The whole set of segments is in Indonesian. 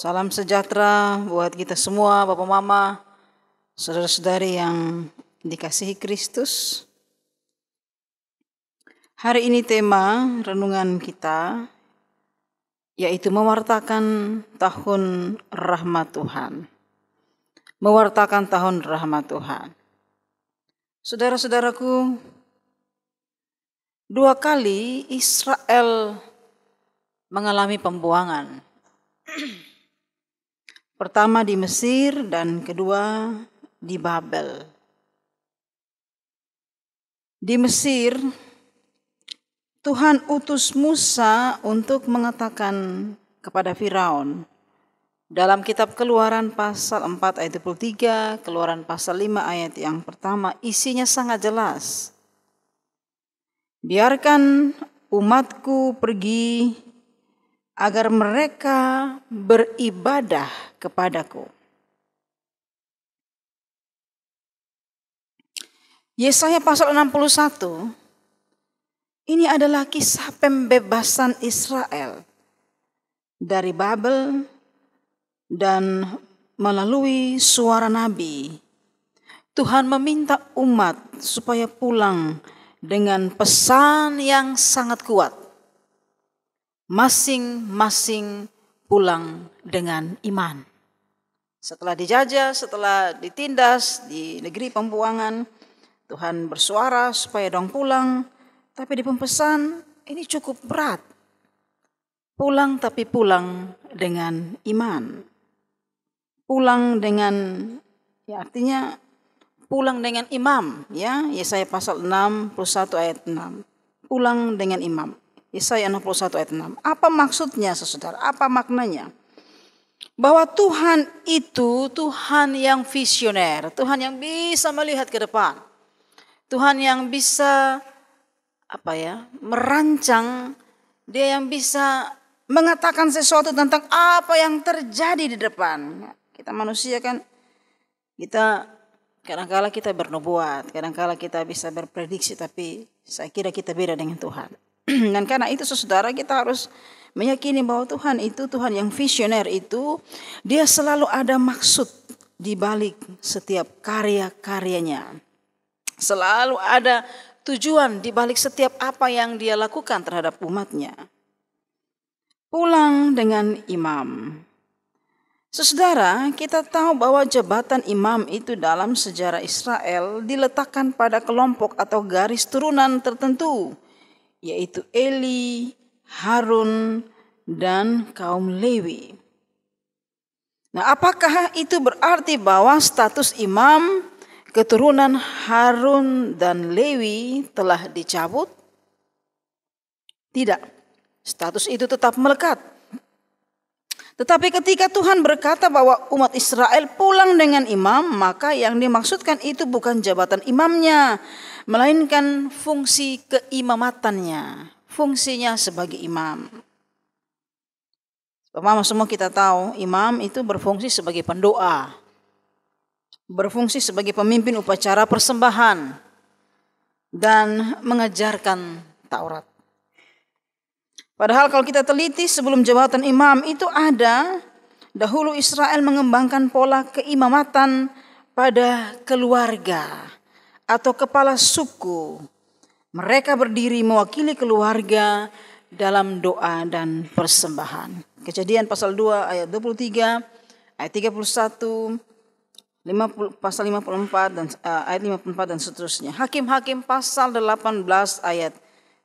Salam sejahtera buat kita semua, Bapak Mama, saudara-saudari yang dikasihi Kristus. Hari ini tema renungan kita yaitu mewartakan tahun rahmat Tuhan. Mewartakan tahun rahmat Tuhan. Saudara-saudaraku, 2 kali Israel mengalami pembuangan. Pertama di Mesir dan kedua di Babel. Di Mesir, Tuhan utus Musa untuk mengatakan kepada Firaun. Dalam kitab Keluaran pasal 4 ayat 23, Keluaran pasal 5 ayat yang pertama, isinya sangat jelas. Biarkan umatku pergi agar mereka beribadah kepadaku. Yesaya pasal 61, ini adalah kisah pembebasan Israel dari Babel dan melalui suara nabi. Tuhan meminta umat supaya pulang dengan pesan yang sangat kuat. Masing-masing pulang dengan iman. Setelah dijajah, setelah ditindas di negeri pembuangan, Tuhan bersuara supaya dong pulang. Tapi di pempesan ini cukup berat. Pulang tapi pulang dengan iman. Pulang dengan, ya artinya pulang dengan imam. Ya, Yesaya pasal 61 ayat 6. Pulang dengan imam. Yesaya 61 ayat 6. Apa maksudnya saudara? Apa maknanya? Bahwa Tuhan itu Tuhan yang visioner. Tuhan yang bisa melihat ke depan. Tuhan yang bisa merancang. Dia yang bisa mengatakan sesuatu tentang apa yang terjadi di depan. Kita manusia kan, kita kadang-kala kita bernubuat. Kadang-kala kita bisa berprediksi. Tapi saya kira kita beda dengan Tuhan. Dan karena itu saudara, kita harus meyakini bahwa Tuhan itu Tuhan yang visioner itu, dia selalu ada maksud di balik setiap karya-karyanya. Selalu ada tujuan di balik setiap apa yang dia lakukan terhadap umatnya. Pulang dengan imam. Saudara, kita tahu bahwa jabatan imam itu dalam sejarah Israel diletakkan pada kelompok atau garis turunan tertentu, yaitu Eli, Harun, dan kaum Lewi. Nah, apakah itu berarti bahwa status imam keturunan Harun dan Lewi telah dicabut? Tidak, status itu tetap melekat. Tetapi ketika Tuhan berkata bahwa umat Israel pulang dengan imam, maka yang dimaksudkan itu bukan jabatan imamnya, melainkan fungsi keimamatannya, fungsinya sebagai imam. Bapak semua kita tahu, imam itu berfungsi sebagai pendoa, berfungsi sebagai pemimpin upacara persembahan, dan mengajarkan Taurat. Padahal kalau kita teliti sebelum jabatan imam itu ada, dahulu Israel mengembangkan pola keimamatan pada keluarga atau kepala suku. Mereka berdiri mewakili keluarga dalam doa dan persembahan. Kejadian pasal 2 ayat 23, ayat 31, pasal 54 dan ayat 54 dan seterusnya. Hakim-hakim pasal 18 ayat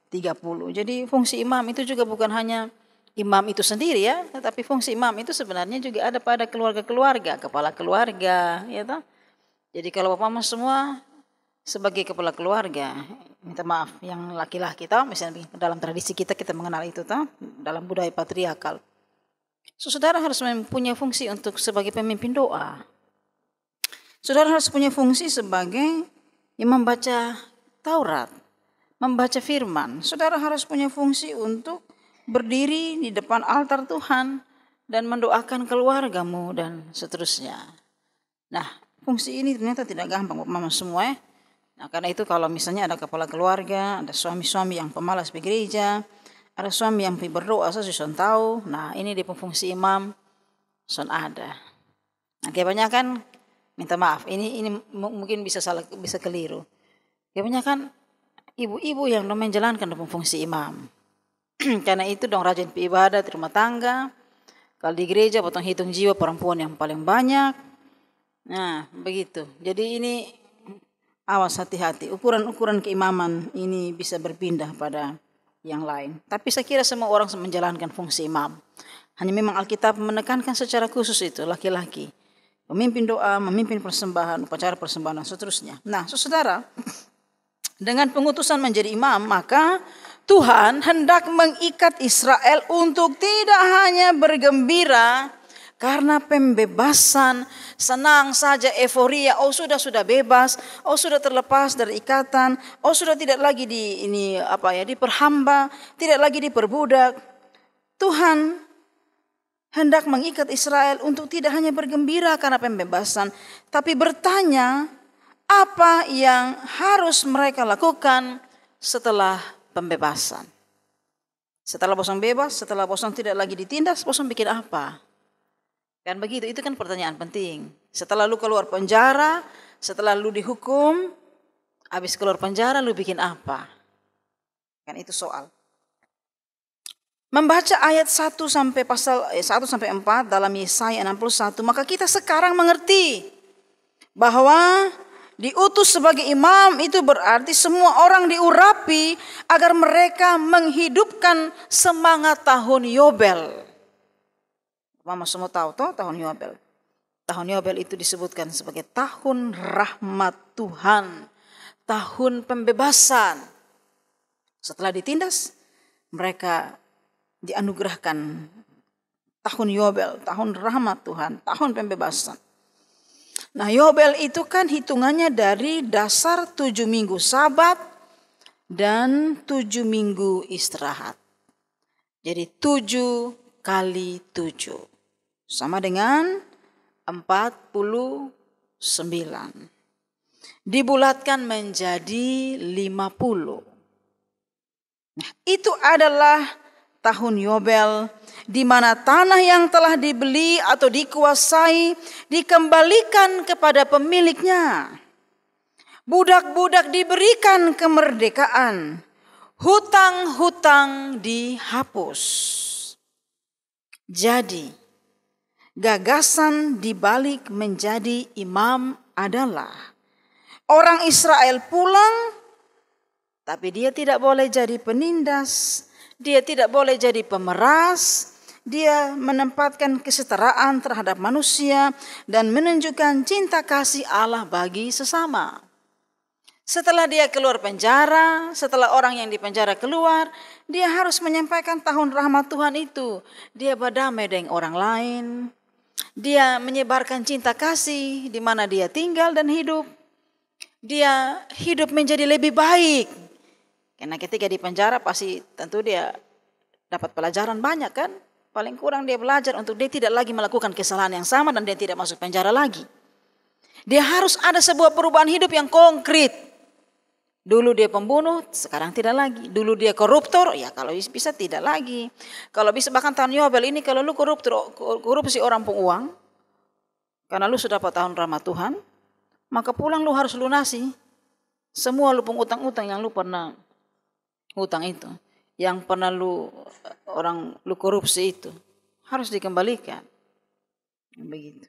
30. Jadi fungsi imam itu juga bukan hanya imam itu sendiri ya, tetapi fungsi imam itu sebenarnya juga ada pada keluarga-keluarga, kepala keluarga, ya toh. Jadi kalau Bapak Mama semua sebagai kepala keluarga, minta maaf yang laki-laki tahu, misalnya dalam tradisi kita mengenal itu toh, dalam budaya patriarkal. Saudara harus mempunyai fungsi untuk sebagai pemimpin doa. Saudara harus punya fungsi sebagai yang membaca Taurat, membaca firman. Saudara harus punya fungsi untuk berdiri di depan altar Tuhan dan mendoakan keluargamu dan seterusnya. Nah, fungsi ini ternyata tidak gampang Bapak Mama semua ya. Nah, karena itu kalau misalnya ada kepala keluarga, ada suami-suami yang pemalas pergi gereja, ada suami yang pergi berdoa, saya sudah tahu. Nah, ini di fungsi imam. son ada. Nah, kebanyakan minta maaf, ini mungkin bisa salah, bisa keliru. Kebanyakan ibu-ibu yang menjalankan fungsi imam. Karena itu dong rajin ibadah di rumah tangga. Kalau di gereja potong hitung jiwa perempuan yang paling banyak. Nah, begitu. Jadi ini awas, hati-hati. Ukuran-ukuran keimaman ini bisa berpindah pada yang lain. Tapi saya kira semua orang menjalankan fungsi imam. Hanya memang Alkitab menekankan secara khusus itu laki-laki. Memimpin doa, memimpin persembahan, upacara persembahan dan seterusnya. Nah, saudara, dengan pengutusan menjadi imam, maka Tuhan hendak mengikat Israel untuk tidak hanya bergembira karena pembebasan, senang saja, euforia, oh sudah bebas, oh sudah terlepas dari ikatan, oh sudah tidak lagi diperhamba, tidak lagi diperbudak. Tuhan hendak mengikat Israel untuk tidak hanya bergembira karena pembebasan, tapi bertanya apa yang harus mereka lakukan setelah pembebasan. Setelah bosan bebas, setelah bosan tidak lagi ditindas, bosan bikin apa? Kan begitu, itu kan pertanyaan penting. Setelah lu keluar penjara, setelah lu dihukum, habis keluar penjara lu bikin apa? Kan itu soal. Membaca ayat 1 sampai 4 dalam Yesaya 61, maka kita sekarang mengerti bahwa diutus sebagai imam itu berarti semua orang diurapi agar mereka menghidupkan semangat tahun Yobel. Mama semua tahu tahun Yobel. Tahun Yobel itu disebutkan sebagai tahun rahmat Tuhan, tahun pembebasan. Setelah ditindas, mereka dianugerahkan tahun Yobel, tahun rahmat Tuhan, tahun pembebasan. Nah, Yobel itu kan hitungannya dari dasar 7 minggu Sabat dan 7 minggu istirahat. Jadi 7 kali 7 sama dengan 49. Dibulatkan menjadi 50. Nah, itu adalah tahun Yobel, di mana tanah yang telah dibeli atau dikuasai dikembalikan kepada pemiliknya. Budak-budak diberikan kemerdekaan, hutang-hutang dihapus. Jadi, gagasan dibalik menjadi imam adalah orang Israel pulang, tapi dia tidak boleh jadi penindas, dia tidak boleh jadi pemeras, dia menempatkan kesetaraan terhadap manusia dan menunjukkan cinta kasih Allah bagi sesama. Setelah dia keluar penjara, setelah orang yang di penjara keluar, dia harus menyampaikan tahun rahmat Tuhan itu. Dia berdamai dengan orang lain, dia menyebarkan cinta kasih di mana dia tinggal dan hidup. Dia hidup menjadi lebih baik. Karena ketika di penjara pasti tentu dia dapat pelajaran banyak kan. Paling kurang dia belajar untuk dia tidak lagi melakukan kesalahan yang sama dan dia tidak masuk penjara lagi. Dia harus ada sebuah perubahan hidup yang konkret. Dulu dia pembunuh, sekarang tidak lagi. Dulu dia koruptor, ya kalau bisa tidak lagi. Kalau bisa bahkan tahun Yobel ini kalau lu korupsi orang penguang, karena lu sudah dapat tahun rahmat Tuhan, maka pulang lu harus lunasi semua lu pengutang-utang yang lu pernah hutang itu, yang pernah lu korupsi itu harus dikembalikan. Begitu.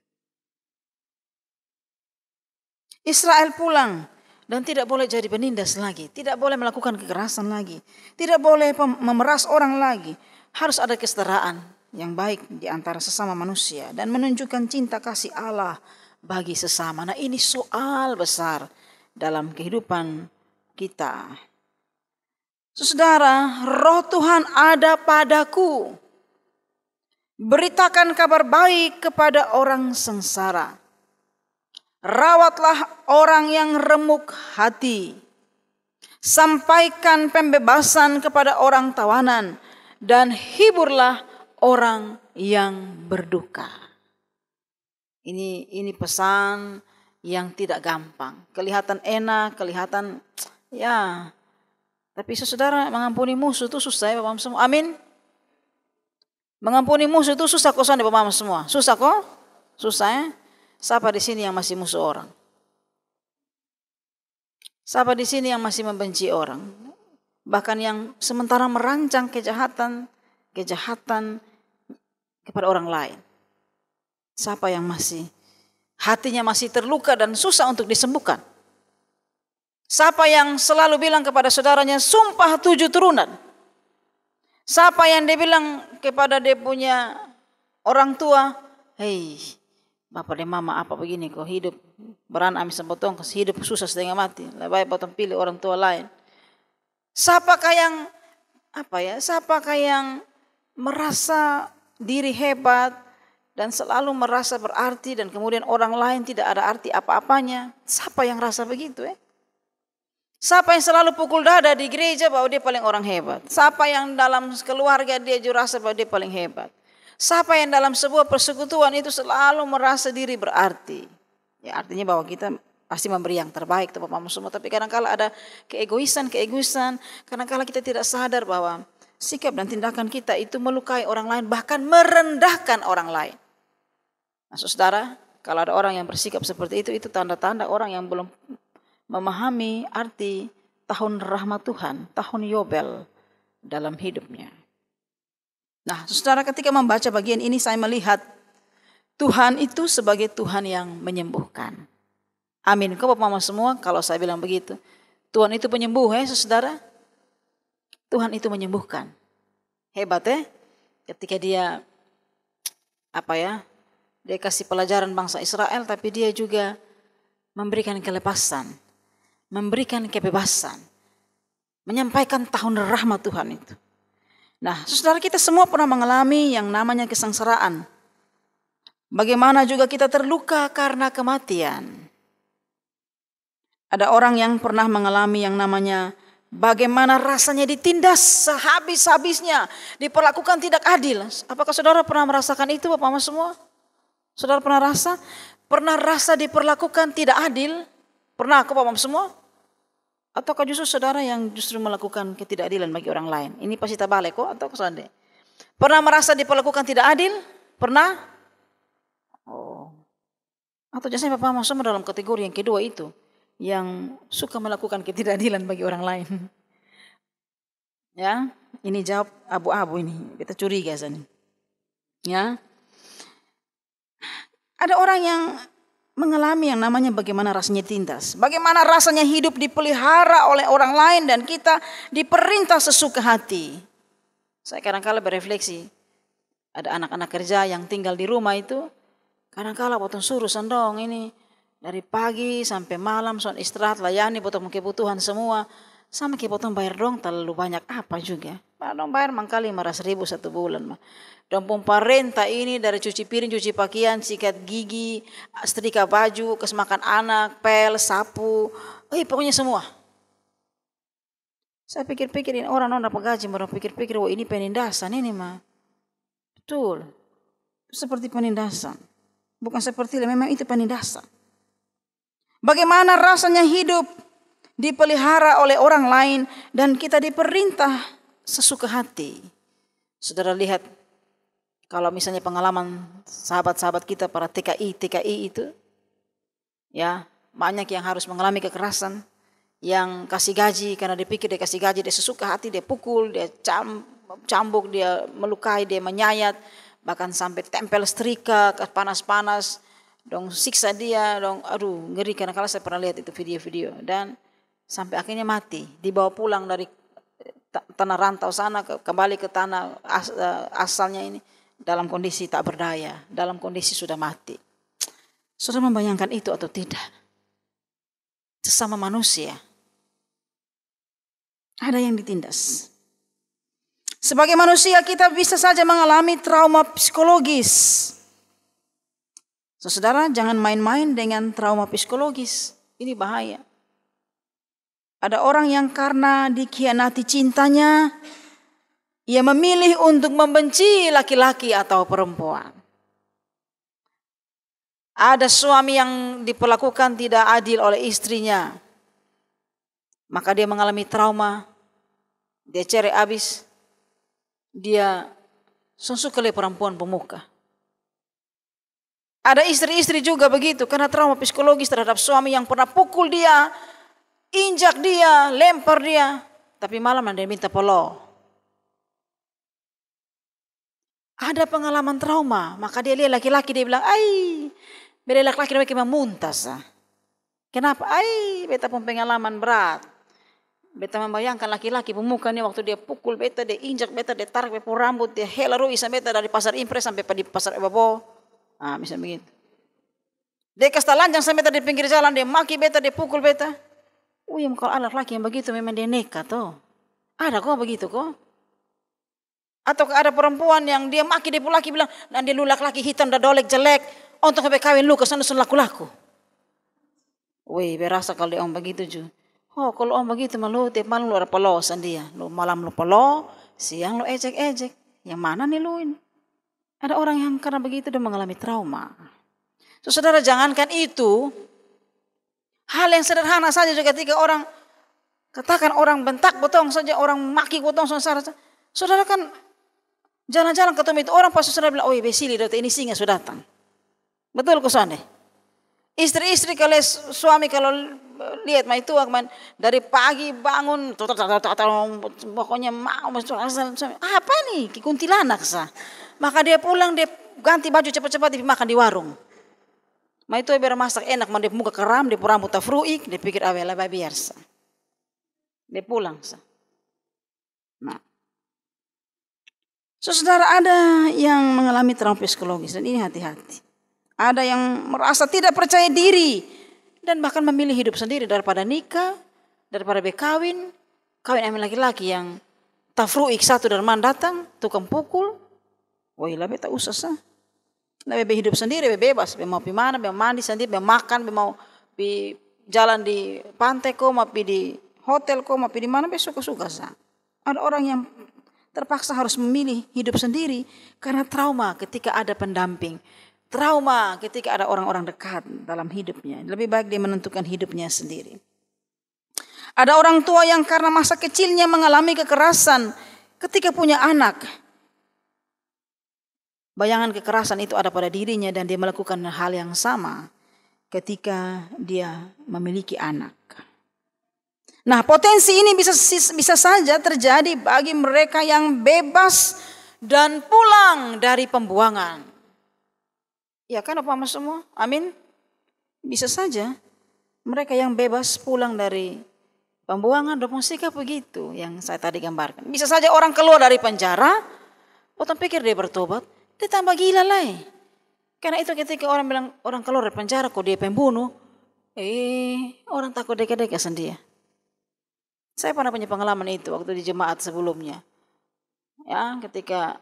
Israel pulang dan tidak boleh jadi penindas lagi, tidak boleh melakukan kekerasan lagi, tidak boleh memeras orang lagi. Harus ada kesetaraan yang baik di antara sesama manusia dan menunjukkan cinta kasih Allah bagi sesama. Nah, ini soal besar dalam kehidupan kita. Saudara, roh Tuhan ada padaku. Beritakan kabar baik kepada orang sengsara. Rawatlah orang yang remuk hati. Sampaikan pembebasan kepada orang tawanan. Dan hiburlah orang yang berduka. Ini pesan yang tidak gampang. Kelihatan enak, kelihatan ya. Tapi saudara mengampuni musuh itu susah ya Bapak semua. Amin. Mengampuni musuh itu susah kok, soalnya Bapak semua. Susah kok? Susah ya? Siapa di sini yang masih musuh orang? Siapa di sini yang masih membenci orang? Bahkan yang sementara merancang kejahatan kepada orang lain. Siapa yang masih hatinya masih terluka dan susah untuk disembuhkan? Siapa yang selalu bilang kepada saudaranya, sumpah 7 turunan? Siapa yang dia bilang kepada dia punya orang tua, hei, bapak dan mama apa begini kok hidup beranak amis potong, hidup susah setengah mati, lebih baik potong pilih orang tua lain. Siapakah yang siapakah yang merasa diri hebat dan selalu merasa berarti dan kemudian orang lain tidak ada arti apa-apanya? Siapa yang rasa begitu ya? Siapa yang selalu pukul dada di gereja bahwa dia paling orang hebat? Siapa yang dalam keluarga dia juga rasa bahwa dia paling hebat? Siapa yang dalam sebuah persekutuan itu selalu merasa diri berarti? Ya, artinya bahwa kita pasti memberi yang terbaik kepada Bapak semua. Tapi kadang-kala ada keegoisan. Kadang-kala kita tidak sadar bahwa sikap dan tindakan kita itu melukai orang lain, bahkan merendahkan orang lain. Nah, saudara, kalau ada orang yang bersikap seperti itu tanda-tanda orang yang belum memahami arti tahun rahmat Tuhan, tahun Yobel dalam hidupnya. Nah, saudara, ketika membaca bagian ini saya melihat Tuhan itu sebagai Tuhan yang menyembuhkan. Amin. Kau Bapak Mama semua kalau saya bilang begitu. Tuhan itu penyembuh ya saudara. Tuhan itu menyembuhkan. Hebat ya. Ketika dia dia kasih pelajaran bangsa Israel, tapi dia juga memberikan kelepasan, memberikan kebebasan, menyampaikan tahun rahmat Tuhan itu. Nah, saudara, kita semua pernah mengalami yang namanya kesengsaraan. Bagaimana juga kita terluka karena kematian. Ada orang yang pernah mengalami yang namanya bagaimana rasanya ditindas sehabis-habisnya, diperlakukan tidak adil. Apakah saudara pernah merasakan itu Bapak Mama semua? Saudara pernah rasa? Pernah rasa diperlakukan tidak adil? Pernah Bapak Mama semua? Ataukah justru saudara yang justru melakukan ketidakadilan bagi orang lain? Ini pasti tabalik kok atau kesande? Pernah merasa diperlakukan tidak adil? Pernah? Oh. Atau jasanya Bapak Mama semua dalam kategori yang kedua itu, yang suka melakukan ketidakadilan bagi orang lain. Ya, ini jawab abu-abu ini. Kita curiga sana. Ya. Ada orang yang mengalami yang namanya bagaimana rasanya tindas. Bagaimana rasanya hidup dipelihara oleh orang lain dan kita diperintah sesuka hati. Saya kadang-kala berefleksi. Ada anak-anak kerja yang tinggal di rumah itu. Kadang-kala potong suruh sendong ini. Dari pagi sampai malam soal istirahat layani potong kebutuhan semua. Sama kayak potong bayar dong terlalu banyak apa juga. Dong bayar mangkali 500.000 1 bulan. Dong pompa renta ini dari cuci piring, cuci pakaian, sikat gigi, setrika baju, kesemakan anak, pel, sapu. Pokoknya semua. Saya pikir-pikir ini orang dapat gaji, orang pikir-pikir wah ini penindasan ini mah. Betul. Seperti penindasan. Bukan seperti memang itu penindasan. Bagaimana rasanya hidup dipelihara oleh orang lain dan kita diperintah sesuka hati. Saudara lihat kalau misalnya pengalaman sahabat-sahabat kita para TKI itu, ya banyak yang harus mengalami kekerasan, yang kasih gaji karena dipikir dia kasih gaji dia sesuka hati, dia pukul, dia cambuk, dia melukai, dia menyayat, bahkan sampai tempel setrika panas-panas. Dong siksa dia, dong aduh ngeri karena kalau saya pernah lihat itu video-video dan sampai akhirnya mati, dibawa pulang dari tanah rantau sana kembali ke tanah asalnya ini dalam kondisi tak berdaya, dalam kondisi sudah mati. Sudah membayangkan itu atau tidak? Sesama manusia ada yang ditindas. Sebagai manusia kita bisa saja mengalami trauma psikologis. Saudara, jangan main-main dengan trauma psikologis. Ini bahaya. Ada orang yang karena dikhianati cintanya, ia memilih untuk membenci laki-laki atau perempuan. Ada suami yang diperlakukan tidak adil oleh istrinya, maka dia mengalami trauma, dia cerai habis, dia suka lihat perempuan pemuka. Ada istri-istri juga begitu karena trauma psikologis terhadap suami yang pernah pukul dia, injak dia, lempar dia, tapi malam dia minta polo. Ada pengalaman trauma, maka dia lihat laki-laki, dia bilang, "Ai, beda laki-laki mereka memuntas." Kenapa? "Ai, beta pun pengalaman berat." Beta membayangkan laki-laki pemuka ini waktu dia pukul beta, dia injak beta, dia tarik beta rambut, dia hela ruis beta dari pasar Impres sampai di pasar Ebabo. Misalnya begitu. Dia kasih telanjang sampai beta di pinggir jalan, dia maki beta, dia pukul beta. Kalau anak laki yang begitu memang dia nekat toh. Ada kok begitu kok. Atau ada perempuan yang dia maki dia laki bilang, "Dan dia lu laki hitam dah dolek jelek, untuk sampai kawin lu kesana sun laku-laku." Berasa kalau dia om begitu juga. Kalau om begitu malu tiap malam lu ada polosan dia. Lu malam lu polo, siang lu ejek-ejek. Yang mana nih lu ini? Ada orang yang karena begitu dia mengalami trauma. Saudara, jangankan itu, hal yang sederhana saja juga ketika orang, katakan orang bentak botong saja, orang maki botong saja. Saudara kan jalan-jalan ketemu itu orang pasti saudara bilang, besili ini singa sudah datang. Betul kok Sande? Istri-istri kalau suami kalau lihat itu dari pagi bangun pokoknya mau apa nih kuntilanak sah. Maka dia pulang dia ganti baju cepat-cepat dia makan di warung. Itu biar masak enak, dia muka keram, dia rambut tafruik, dia pikir awela biar sah. Dia pulang sah. Saudara, ada yang mengalami trauma psikologis dan ini hati-hati. Ada yang merasa tidak percaya diri dan bahkan memilih hidup sendiri daripada nikah, daripada berkawin, kawin sama laki-laki yang tafruik satu derman datang, tukang pukul. Lebih tak usah sah. Lebih hidup sendiri, lebih bebas. Mau pergi mana, mau mandi sendiri, mau makan, mau pergi jalan di pantai kok, mau pergi di hotel kok, mau pergi di mana, suka-suka sah. Ada orang yang terpaksa harus memilih hidup sendiri karena trauma ketika ada pendamping. Trauma ketika ada orang-orang dekat dalam hidupnya. Lebih baik dia menentukan hidupnya sendiri. Ada orang tua yang karena masa kecilnya mengalami kekerasan ketika punya anak. Bayangan kekerasan itu ada pada dirinya dan dia melakukan hal yang sama ketika dia memiliki anak. Nah, potensi ini bisa saja terjadi bagi mereka yang bebas dan pulang dari pembuangan. Ya kan apa mas semua? Amin. Bisa saja mereka yang bebas pulang dari pembuangan dan sikap begitu yang saya tadi gambarkan. Bisa saja orang keluar dari penjara, orang pikir dia bertobat, dia tambah gila lah. Karena itu ketika orang bilang orang keluar dari penjara kok dia pembunuh, orang takut deka-deka sendiri. Saya pernah punya pengalaman itu waktu di jemaat sebelumnya. Ya, ketika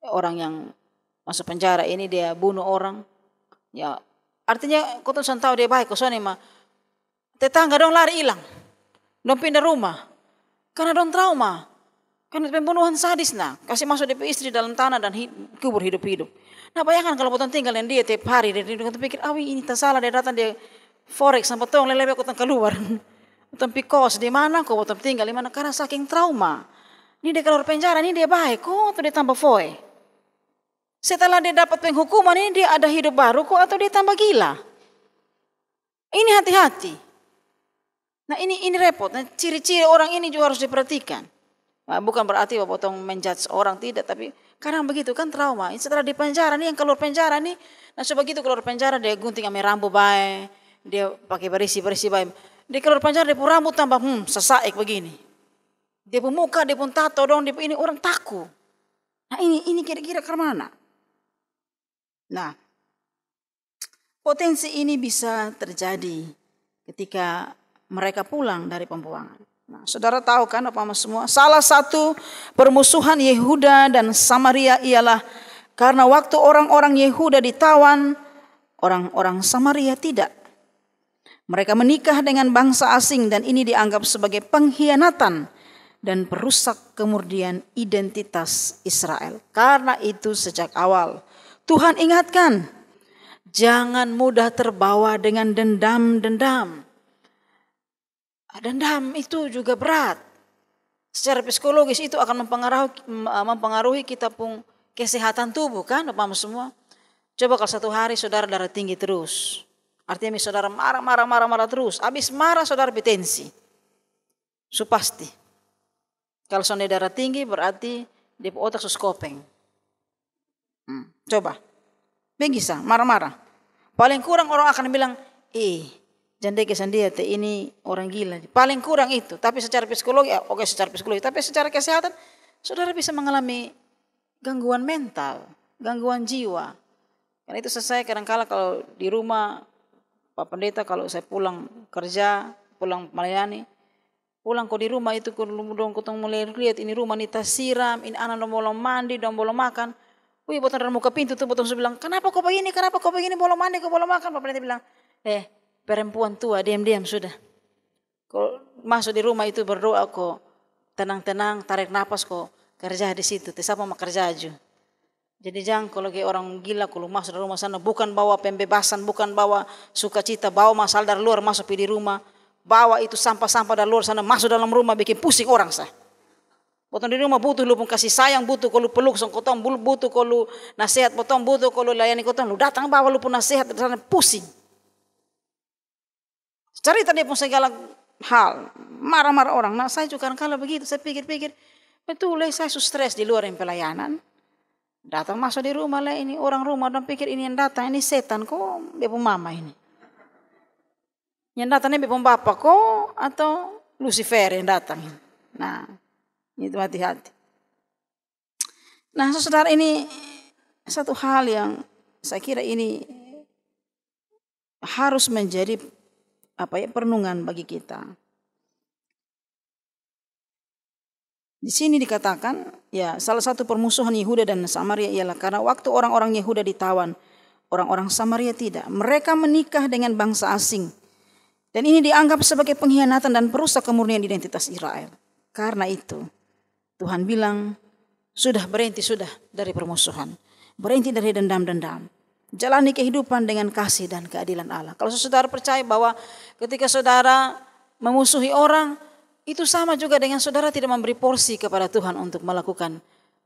orang yang masuk penjara ini dia bunuh orang. Ya, artinya kau tuh tahu dia baik, kau mah tetangga dong lari hilang. Dong pindah rumah. Karena dong trauma. Karena pembunuhan sadis kasih masuk DP istri dalam tanah dan kubur hidup-hidup. Nah, bayangkan kalau potong tinggal yang dia tiap hari dia pikir, ini tak salah, dia datang dia forex sampai tong lele kau keluar. Tempi kos di mana kau potong tinggal di mana karena saking trauma. Ini dia keluar penjara ini dia baik kok atau dia tambah foe. Setelah dia dapat penghukuman ini dia ada hidup baru kok atau dia tambah gila. Ini hati-hati. Nah ini repot. Nah, ciri-ciri orang ini juga harus diperhatikan. Nah, bukan berarti potong menjudge orang tidak, tapi karena begitu kan trauma. Setelah di penjara nih yang keluar penjara nih, nah sebegitu keluar penjara dia gunting ame rambut baik, dia pakai berisi baik. Dia keluar penjara dia pun rambut tambah sesaik begini. Dia pun muka, dia pun tato dong, dia pun ini orang takut. Nah ini kira-kira ke mana? Nah, potensi ini bisa terjadi ketika mereka pulang dari pembuangan. Nah, saudara tahu kan apa semua? Salah satu permusuhan Yehuda dan Samaria ialah karena waktu orang-orang Yehuda ditawan, orang-orang Samaria tidak. Mereka menikah dengan bangsa asing dan ini dianggap sebagai pengkhianatan dan perusak kemudian identitas Israel. Karena itu sejak awal Tuhan ingatkan, jangan mudah terbawa dengan dendam-dendam. Dendam itu juga berat. Secara psikologis itu akan mempengaruhi kita pun kesehatan tubuh kan, Bapak semua. Coba kalau satu hari saudara darah tinggi terus, artinya saudara marah terus, habis marah saudara bertensi, su pasti. Kalau saudara darah tinggi berarti di otak sus kopeng. Coba, bisa marah-marah. Paling kurang orang akan bilang, janda kesan dia ini orang gila. Paling kurang itu. Tapi secara psikologi, oke secara psikologi. Tapi secara kesehatan, saudara bisa mengalami gangguan mental, gangguan jiwa. Karena itu saya kadang-kala kalau di rumah, Pak Pendeta kalau saya pulang kerja, pulang melayani, pulang kok di rumah itu kutong mulai lihat ini rumah ini siram, ini anak belum mandi, belum makan. Wih, botong dari muka pintu tuh, botong bilang, kenapa kau begini, belum mandi, kau belum makan. Pak Pendeta bilang, perempuan tua, diam-diam sudah. Kau masuk di rumah itu berdoa kok, tenang-tenang, tarik napas kok, kerja di situ, siapa mau kerja aja. Jadi jangan kalau kayak orang gila, kalau masuk dari rumah sana, bukan bawa pembebasan, bukan bawa sukacita, bawa masalah dari luar, masuk di rumah, bawa itu sampah-sampah dari luar sana, masuk dalam rumah, bikin pusing orang sah. Potong di rumah butuh lu pun kasih sayang, butuh kalau peluk songkotong, butuh kalau nasihat potong, butuh kalau layani kotong, lu datang bawa lu pun nasihat dari sana, pusing. Cerita dia pun segala hal, marah-marah orang. Nah saya juga kalau begitu, saya pikir-pikir, betul saya stres di luar yang pelayanan. Datang masuk di rumah lah ini, orang rumah dan pikir ini yang datang, ini setan kok, bepom mama ini. Yang datang ini bepom bapak kok, atau Lucifer yang datang. Nah, itu hati-hati. Nah saudara, ini satu hal yang saya kira ini harus menjadi perenungan bagi kita. Di sini dikatakan, ya salah satu permusuhan Yehuda dan Samaria ialah karena waktu orang-orang Yehuda ditawan, orang-orang Samaria tidak. Mereka menikah dengan bangsa asing. Dan ini dianggap sebagai pengkhianatan dan perusak kemurnian identitas Israel. Karena itu, Tuhan bilang, sudah berhenti sudah dari permusuhan. Berhenti dari dendam-dendam. Jalani kehidupan dengan kasih dan keadilan Allah. Kalau saudara percaya bahwa ketika saudara memusuhi orang, itu sama juga dengan saudara tidak memberi porsi kepada Tuhan untuk melakukan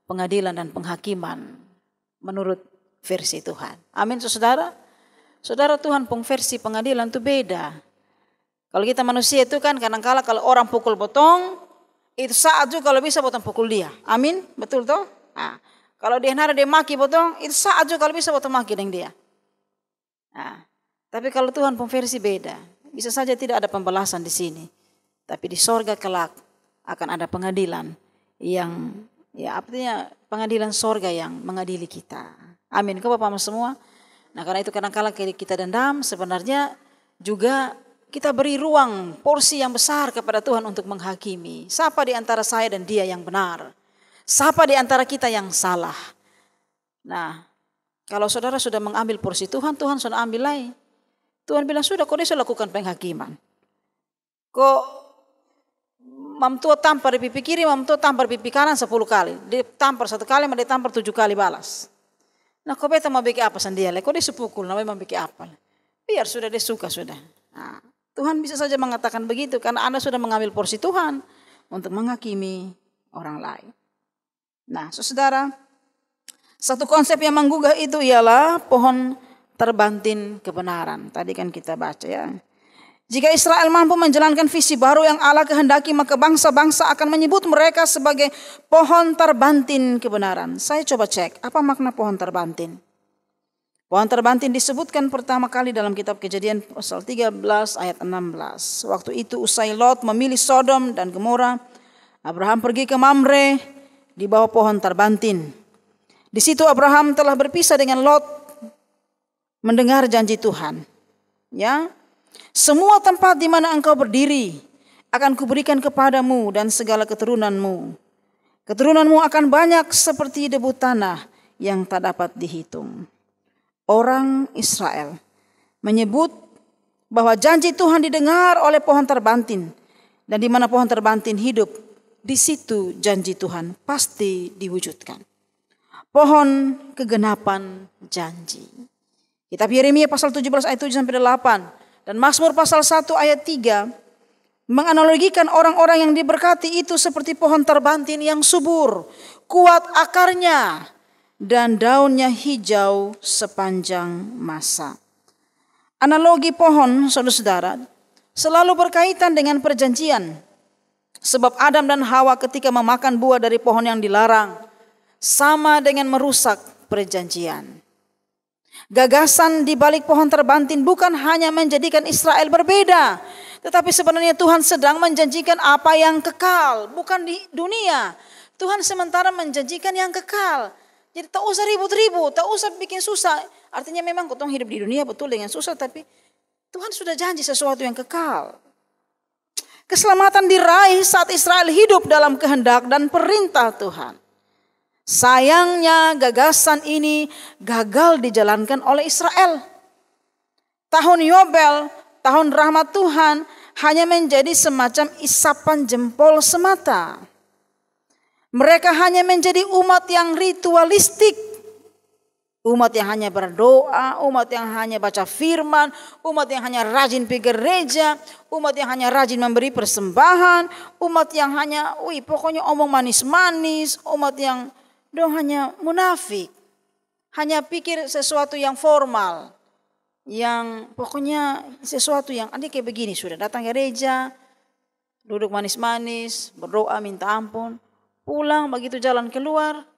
pengadilan dan penghakiman menurut versi Tuhan. Amin saudara. Saudara, Tuhan versi pengadilan itu beda. Kalau kita manusia itu kan kadang-kala kalau orang pukul potong, itu saat juga kalau bisa potong pukul dia. Amin, betul toh? Nah, kalau dia nara dia maki potong, itu saat juga kalau bisa potong maki dengan dia. Nah, tapi kalau Tuhan versi beda. Bisa saja tidak ada pembalasan di sini. Tapi di sorga kelak akan ada pengadilan yang, ya artinya pengadilan sorga yang mengadili kita. Amin. Kau Bapak semua. Nah karena itu kadang-kala kita dendam, sebenarnya juga kita beri ruang porsi yang besar kepada Tuhan untuk menghakimi. Siapa di antara saya dan dia yang benar? Siapa di antara kita yang salah? Nah kalau saudara sudah mengambil porsi Tuhan, Tuhan sudah ambil lagi. Tuhan bilang sudah, kau dia lakukan penghakiman. Kok mamtua tampar di pipi kiri, mamtua tampar di pipi kanan 10 kali. Dia tampar 1 kali, dia tampar 7 kali balas. Nah kau beta mau bikin apa sendiri? Kau dia sepukul, namanya mau bikin apa? Biar sudah dia suka sudah. Nah, Tuhan bisa saja mengatakan begitu karena Anda sudah mengambil porsi Tuhan untuk menghakimi orang lain. Nah saudara, satu konsep yang menggugah itu ialah pohon terbantin kebenaran. Tadi kan kita baca ya. Jika Israel mampu menjalankan visi baru yang Allah kehendaki, maka bangsa-bangsa akan menyebut mereka sebagai pohon terbantin kebenaran. Saya coba cek, apa makna pohon terbantin? Pohon terbantin disebutkan pertama kali dalam kitab Kejadian pasal 13 ayat 16. Waktu itu usai Lot memilih Sodom dan Gomora, Abraham pergi ke Mamre di bawah pohon terbantin. Di situ Abraham telah berpisah dengan Lot mendengar janji Tuhan. Ya. Semua tempat di mana engkau berdiri akan kuberikan kepadamu dan segala keturunanmu. Keturunanmu akan banyak seperti debu tanah yang tak dapat dihitung. Orang Israel menyebut bahwa janji Tuhan didengar oleh pohon terbantin. Dan di mana pohon terbantin hidup, di situ janji Tuhan pasti diwujudkan. Pohon kegenapan janji. Kitab Yeremia pasal 17 ayat 7 sampai 8. Dan Mazmur pasal 1 ayat 3 menganalogikan orang-orang yang diberkati itu seperti pohon terbantin yang subur, kuat akarnya, dan daunnya hijau sepanjang masa. Analogi pohon, saudara-saudara, selalu berkaitan dengan perjanjian. Sebab Adam dan Hawa ketika memakan buah dari pohon yang dilarang, sama dengan merusak perjanjian. Gagasan di balik pohon terbantin bukan hanya menjadikan Israel berbeda, tetapi sebenarnya Tuhan sedang menjanjikan apa yang kekal, bukan di dunia. Tuhan sementara menjanjikan yang kekal. Jadi tak usah ribut-ribut, tak usah bikin susah. Artinya memang kita hidup di dunia betul dengan susah, tapi Tuhan sudah janji sesuatu yang kekal. Keselamatan diraih saat Israel hidup dalam kehendak dan perintah Tuhan. Sayangnya gagasan ini gagal dijalankan oleh Israel. Tahun Yobel, tahun rahmat Tuhan, hanya menjadi semacam isapan jempol semata. Mereka hanya menjadi umat yang ritualistik. Umat yang hanya berdoa, umat yang hanya baca firman, umat yang hanya rajin pergi gereja, umat yang hanya rajin memberi persembahan, umat yang hanya, pokoknya omong manis-manis, umat yang hanya munafik, hanya pikir sesuatu yang formal, yang pokoknya sesuatu yang kayak begini, sudah datang gereja, duduk manis-manis, berdoa minta ampun, pulang begitu jalan keluar,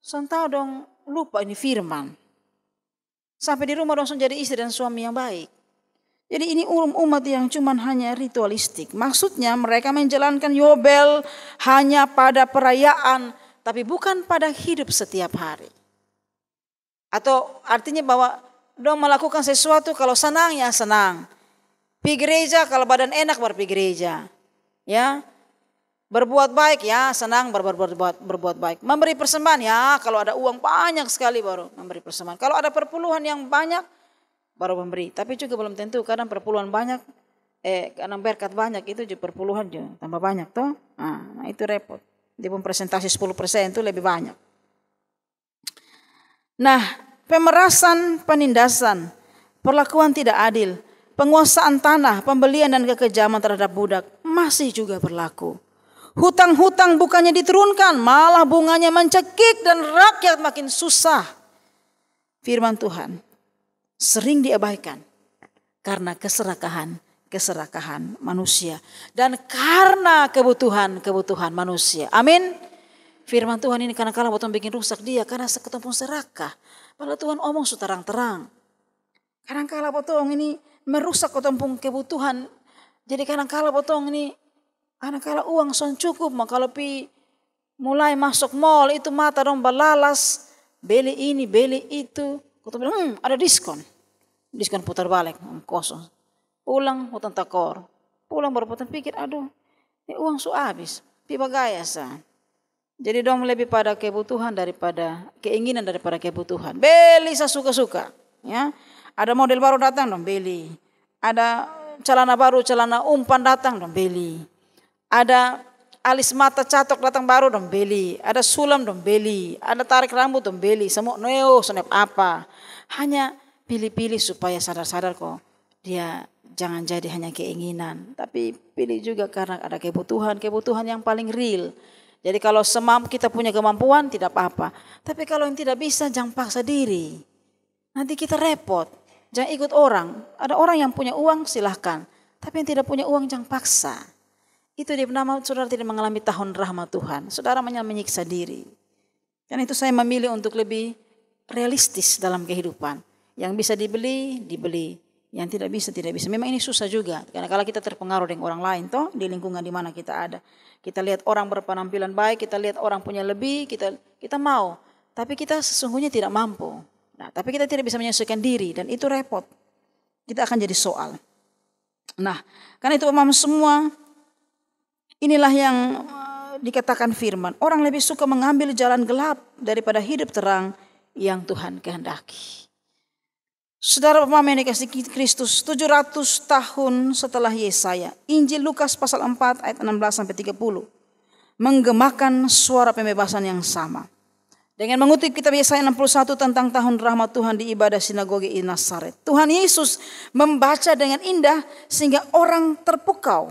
tahu dong lupa ini firman. Sampai di rumah langsung jadi istri dan suami yang baik. Jadi ini umat yang cuman hanya ritualistik. Maksudnya mereka menjalankan Yobel hanya pada perayaan, tapi bukan pada hidup setiap hari. Atau artinya bahwa dong melakukan sesuatu kalau senang ya senang. Pergi gereja kalau badan enak baru pergi gereja. Ya. Berbuat baik ya senang berbuat baik. Memberi persembahan ya kalau ada uang banyak sekali baru memberi persembahan. Kalau ada perpuluhan yang banyak baru memberi. Tapi juga belum tentu, kadang perpuluhan banyak kadang berkat banyak itu juga perpuluhan juga tambah banyak toh. Nah itu repot. Dia pun presentasi 10% itu lebih banyak. Nah, pemerasan, penindasan, perlakuan tidak adil, penguasaan tanah, pembelian dan kekejaman terhadap budak masih juga berlaku. Hutang-hutang bukannya diturunkan, malah bunganya mencekik dan rakyat makin susah. Firman Tuhan sering diabaikan karena keserakahan manusia dan karena kebutuhan manusia. Amin. Firman Tuhan ini kadang-kadang potong bikin rusak dia karena ketemu serakah. Padahal Tuhan omong terang-terang. Kadang-kadang potong ini merusak ketemu kebutuhan. Jadi kadang-kadang potong ini kadang-kadang uang son cukup, maka kalau mulai masuk mall itu mata dong balalas, beli ini, beli itu. Kau bilang ada diskon putar balik kosong. Pulang hutang takor, pulang baru potong pikir, aduh, ini uang su habis, pipa gaya sa. Jadi dong lebih pada kebutuhan daripada keinginan daripada kebutuhan. Beli sesuka-suka, ya. Ada model baru datang dong beli. Ada celana baru, celana umpan datang dong beli. Ada alis mata catok datang baru dong beli. Ada sulam dong beli. Ada tarik rambut dong beli. Semua senep apa. Hanya pilih-pilih supaya sadar-sadar kok dia jangan jadi hanya keinginan, tapi pilih juga karena ada kebutuhan yang paling real. Jadi kalau kita punya kemampuan tidak apa-apa, tapi kalau yang tidak bisa jangan paksa diri. Nanti kita repot. Jangan ikut orang. Ada orang yang punya uang silahkan, tapi yang tidak punya uang jangan paksa. Itu dia nama saudara tidak mengalami tahun rahmat Tuhan. Saudara menyiksa diri. Dan itu saya memilih untuk lebih realistis dalam kehidupan. Yang bisa dibeli. Yang tidak bisa. Memang ini susah juga. Karena kalau kita terpengaruh dengan orang lain toh di lingkungan di mana kita ada. Kita lihat orang berpenampilan baik, kita lihat orang punya lebih, kita mau. Tapi kita sesungguhnya tidak mampu. Nah, tapi kita tidak bisa menyesuaikan diri dan itu repot. Kita akan jadi soal. Nah, karena itu Bapak semua, inilah yang dikatakan firman. Orang lebih suka mengambil jalan gelap daripada hidup terang yang Tuhan kehendaki. Saudara Bapak yang dikasihi Kristus, 700 tahun setelah Yesaya, Injil Lukas pasal 4 ayat 16-30 menggemakan suara pembebasan yang sama. Dengan mengutip kitab Yesaya 61 tentang tahun rahmat Tuhan di ibadah sinagoge di Nazaret. Tuhan Yesus membaca dengan indah sehingga orang terpukau.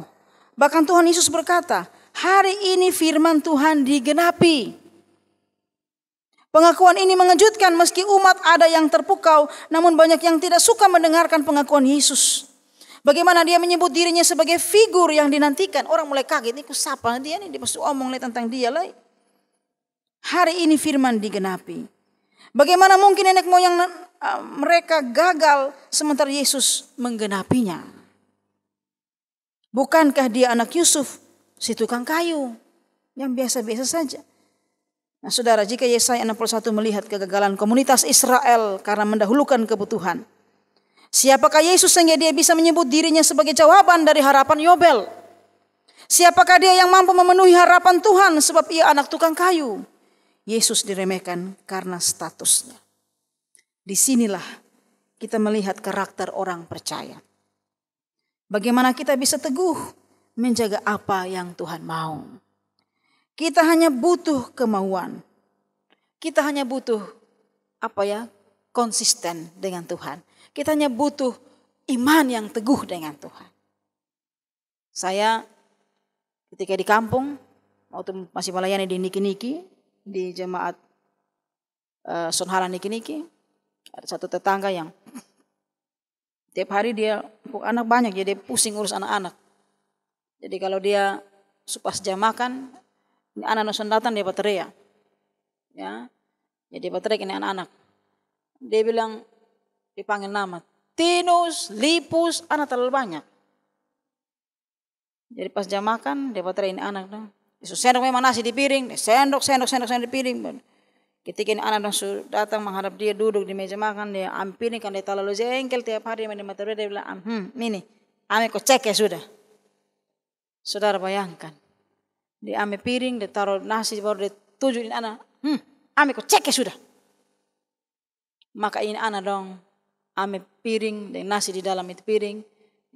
Bahkan Tuhan Yesus berkata, hari ini firman Tuhan digenapi. Pengakuan ini mengejutkan meski umat ada yang terpukau, namun banyak yang tidak suka mendengarkan pengakuan Yesus. Bagaimana dia menyebut dirinya sebagai figur yang dinantikan. Orang mulai kaget, ini siapa dia nih, dia pasti omong tentang dia lah. Hari ini firman digenapi. Bagaimana mungkin nenek moyang mereka gagal sementara Yesus menggenapinya. Bukankah dia anak Yusuf, si tukang kayu, yang biasa-biasa saja. Nah saudara, jika Yesaya 61 melihat kegagalan komunitas Israel karena mendahulukan kebutuhan, siapakah Yesus sehingga dia bisa menyebut dirinya sebagai jawaban dari harapan Yobel? Siapakah dia yang mampu memenuhi harapan Tuhan sebab ia anak tukang kayu? Yesus diremehkan karena statusnya. Disinilah kita melihat karakter orang percaya. Bagaimana kita bisa teguh menjaga apa yang Tuhan mau. Kita hanya butuh kemauan. Kita hanya butuh konsisten dengan Tuhan. Kita hanya butuh iman yang teguh dengan Tuhan. Saya ketika di kampung, waktu masih melayani di Niki-Niki, di jemaat Sonhala Niki-Niki, ada satu tetangga yang tiap hari dia anak banyak, jadi pusing urus anak-anak. Jadi kalau dia pas jam makan, ini anak-anak datang dia bateria. Ya. Jadi bateria ini anak-anak. Dia bilang, dipanggil nama, Tinus, Lipus, anak terlalu banyak. Jadi pas jam makan, dia bateria ini anak dong. Sendok memang nasi di piring, sendok di piring. Ketika ini anak dong datang menghadap dia duduk di meja makan, dia ambil kan dia terlalu jengkel tiap hari dia bateria, dia bilang, ini, ame kau cek ya sudah. Saudara bayangkan. Dia ambil piring, dia taruh nasi, baru dia tujuin anak. Ame kau cek ya sudah. Maka ini anak dong, ambil piring dan nasi di dalam itu piring.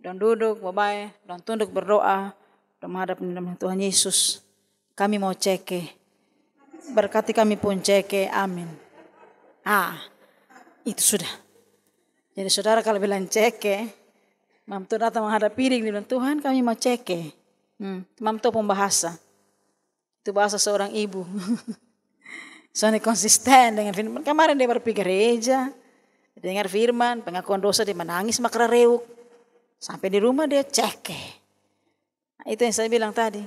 Dan duduk, babai, dan tunduk berdoa. Dan menghadap Tuhan Yesus. Kami mau ceke. Berkati kami pun ceke, amin. Itu sudah. Jadi saudara kalau bilang ceke, mamtu datang menghadap piring, dia bilang, Tuhan kami mau ceke. Mamtu pembahasa. Itu bahasa seorang ibu. Soalnya konsisten dengan firman. Kemarin dia pergi gereja, dengar firman, pengakuan dosa, dia menangis makra reuk. Sampai di rumah dia ceke. Nah, itu yang saya bilang tadi.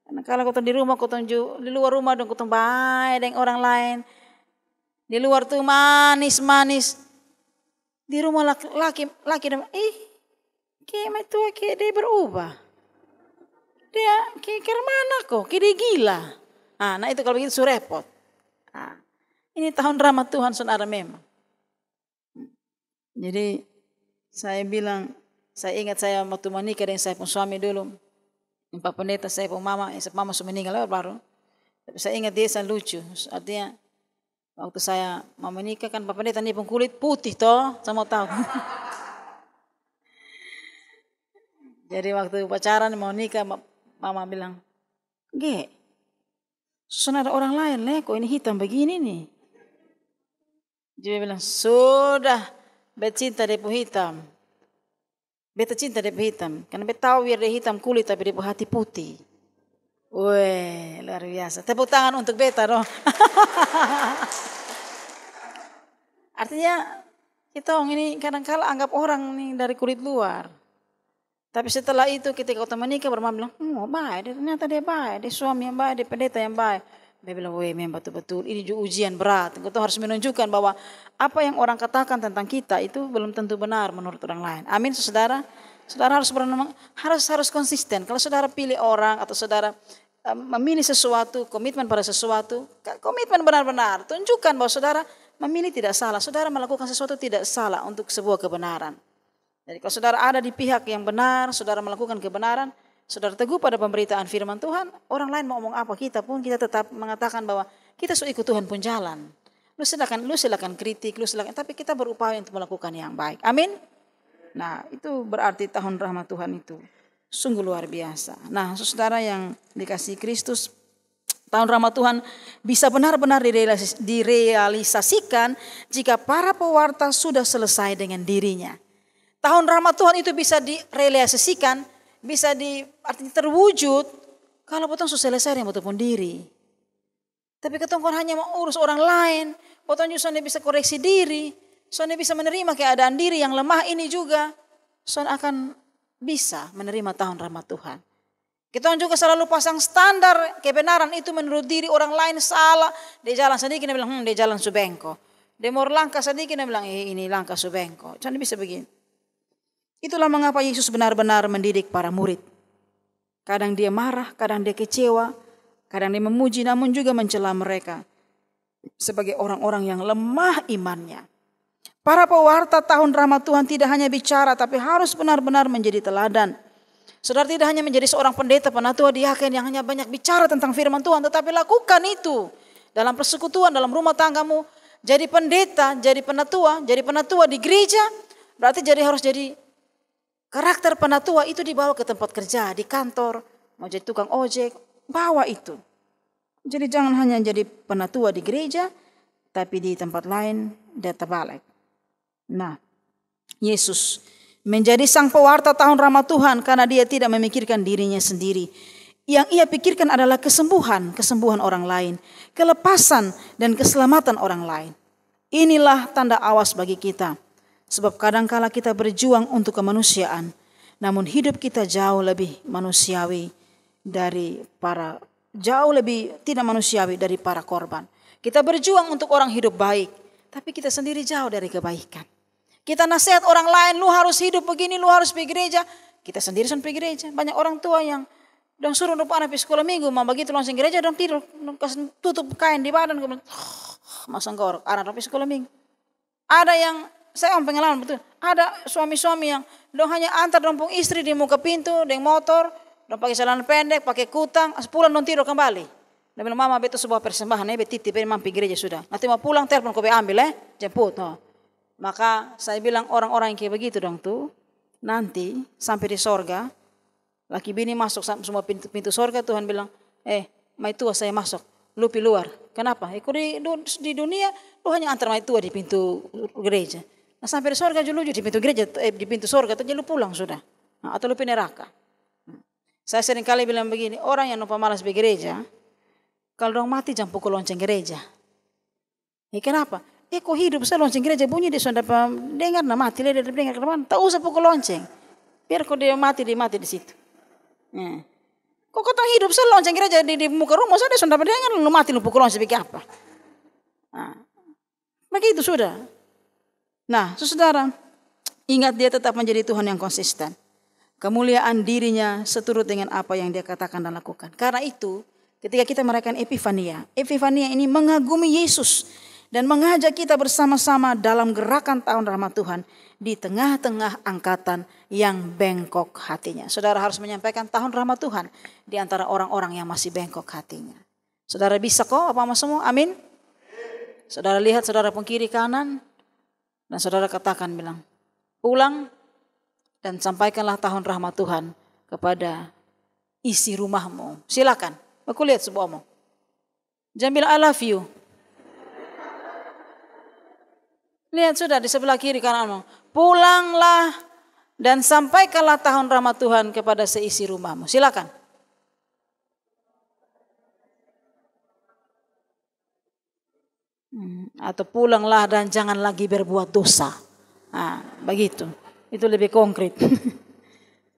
Karena kalau kau di rumah, kau di luar rumah dong, kau baik dengan orang lain. Di luar tuh manis. Di rumah laki kayak itu dia berubah. Dia kira mana kok? Kira gila. Nah itu kalau begitu repot. Ini tahun rahmat Tuhan saudara memang. Jadi saya bilang, saya ingat saya waktu menikah dengan saya pun suami dulu. Pak pendeta saya pun mama sudah meninggal baru. Tapi saya ingat dia saya lucu. Artinya waktu saya mau menikah kan Pak pendeta ini pun kulit putih toh, saya mau tahu. Jadi waktu pacaran mau nikah, mama bilang, ada orang lain kok ini hitam begini nih. Dia bilang, sudah, bet cinta dia pun hitam. Beta cinta dia pun hitam. Karena beta tahu biar dia hitam kulit tapi dia pun hati putih. Weh, luar biasa. Tepuk tangan untuk beta dong. Artinya, kita ini kadang-kala anggap orang nih dari kulit luar. Tapi setelah itu ketika kau menikah bermama bilang, baik, ternyata dia baik, dia suami yang baik, dia pendeta yang baik. Dia bilang, memang betul-betul ini juga ujian berat. Kau harus menunjukkan bahwa apa yang orang katakan tentang kita itu belum tentu benar menurut orang lain. Amin, saudara. Saudara harus konsisten. Kalau saudara pilih orang atau saudara memilih sesuatu, komitmen pada sesuatu, komitmen benar-benar. Tunjukkan bahwa saudara memilih tidak salah. Saudara melakukan sesuatu tidak salah untuk sebuah kebenaran. Jadi kalau saudara ada di pihak yang benar, saudara melakukan kebenaran, saudara teguh pada pemberitaan firman Tuhan, orang lain mau ngomong apa kita pun kita tetap mengatakan bahwa kita sudah ikut Tuhan pun jalan. Lu silakan kritik, tapi kita berupaya untuk melakukan yang baik. Amin. Nah, itu berarti tahun rahmat Tuhan itu sungguh luar biasa. Nah, saudara yang dikasihi Kristus, tahun rahmat Tuhan bisa benar-benar direalisasikan jika para pewarta sudah selesai dengan dirinya. Tahun rahmat Tuhan itu bisa direalisasikan, bisa artinya terwujud kalau potong sudah selesai dengan betul pun diri. Tapi ketongkon hanya mau urus orang lain. Potongnya soalnya bisa koreksi diri. Soalnya bisa menerima keadaan diri yang lemah ini juga. Soalnya akan bisa menerima tahun rahmat Tuhan. Kita juga selalu pasang standar kebenaran itu menurut diri orang lain salah. Dia jalan sedikit, dia bilang, dia jalan subengko. Dia mau langkah sedikit, dia bilang, ini langkah subengko. Soalnya bisa begini. Itulah mengapa Yesus benar-benar mendidik para murid. Kadang dia marah, kadang dia kecewa, kadang dia memuji, namun juga mencela mereka sebagai orang-orang yang lemah imannya. Para pewarta tahun rahmat Tuhan tidak hanya bicara, tapi harus benar-benar menjadi teladan. Saudara tidak hanya menjadi seorang pendeta, penatua, diaken yang hanya banyak bicara tentang firman Tuhan, tetapi lakukan itu dalam persekutuan, dalam rumah tanggamu. Jadi pendeta, jadi penatua di gereja, berarti harus jadi karakter penatua itu dibawa ke tempat kerja, di kantor, mau jadi tukang ojek, bawa itu. Jadi jangan hanya jadi penatua di gereja, tapi di tempat lain dia terbalik. Nah, Yesus menjadi sang pewarta tahun rahmat Tuhan karena dia tidak memikirkan dirinya sendiri. Yang ia pikirkan adalah kesembuhan orang lain, kelepasan dan keselamatan orang lain. Inilah tanda awas bagi kita. Sebab kadangkala kita berjuang untuk kemanusiaan, namun hidup kita jauh lebih tidak manusiawi dari para korban. Kita berjuang untuk orang hidup baik, tapi kita sendiri jauh dari kebaikan. Kita nasihat orang lain, lu harus hidup begini, lu harus pergi gereja. Kita sendiri pergi gereja. Banyak orang tua yang dong suruh anak pergi sekolah minggu, mau begitu langsung gereja, dong tidur, kasih tutup kain di badan, masang korok, anak pergi sekolah minggu. Ada yang, saya pengalaman betul, ada suami-suami yang dong hanya antar dompung istri di muka pintu, dengan motor, dong pakai celana pendek, pakai kutang, pulang dong tidur kembali. Dia bilang, mama betul sebuah persembahan, titip, mampi gereja sudah. Nanti mau pulang, telepon kau ambil, jemput. No. Maka saya bilang orang-orang yang kayak begitu dong tuh, nanti sampai di sorga, laki bini masuk semua pintu sorga, Tuhan bilang, mai tua saya masuk, lu pi luar. Kenapa? Di dunia, lu hanya antar mai tua di pintu gereja. Nah sampai di sorga lu di pintu gereja, di pintu sorga, lu pulang sudah. Nah, atau lu pi neraka. Saya sering kali bilang begini, orang yang lupa malas di gereja, kalau dong mati jangan pukul lonceng gereja. Kenapa? Kok hidup saya lonceng gereja bunyi dia sudah dengar mati dia dengar ke depan. Tak usah pukul lonceng. Biar kok dia mati di situ. Kok kau tak hidup saya lonceng gereja di muka rumah saya dia sudah dengar lu mati lu pukul lonceng bikin apa? Nah, begitu sudah. Nah, saudara, ingat dia tetap menjadi Tuhan yang konsisten. Kemuliaan dirinya seturut dengan apa yang dia katakan dan lakukan. Karena itu, ketika kita merayakan Epifania ini mengagumi Yesus dan mengajak kita bersama-sama dalam gerakan tahun rahmat Tuhan di tengah-tengah angkatan yang bengkok hatinya. Saudara harus menyampaikan tahun rahmat Tuhan di antara orang-orang yang masih bengkok hatinya. Saudara bisa kok apa semua? Amin. Saudara lihat saudara pun kiri kanan dan saudara katakan bilang, pulang dan sampaikanlah tahun rahmat Tuhan kepada isi rumahmu. Silakan. Aku lihat sebuah omong. Jangan bilang I love you. Lihat sudah di sebelah kiri kanan. Pulanglah dan sampaikanlah tahun rahmat Tuhan kepada seisi rumahmu. Silakan. Atau pulanglah dan jangan lagi berbuat dosa. Nah, begitu. Itu lebih konkret.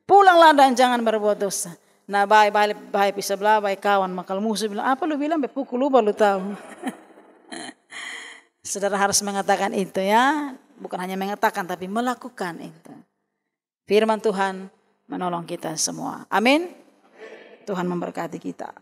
Pulanglah dan jangan berbuat dosa. Nah, baik sebelah, baik kawan. Maka musuh bilang, apa lu bilang? Pukul lu baru tahu. Saudara harus mengatakan itu ya. Bukan hanya mengatakan tapi melakukan itu. Firman Tuhan menolong kita semua. Amin. Tuhan memberkati kita.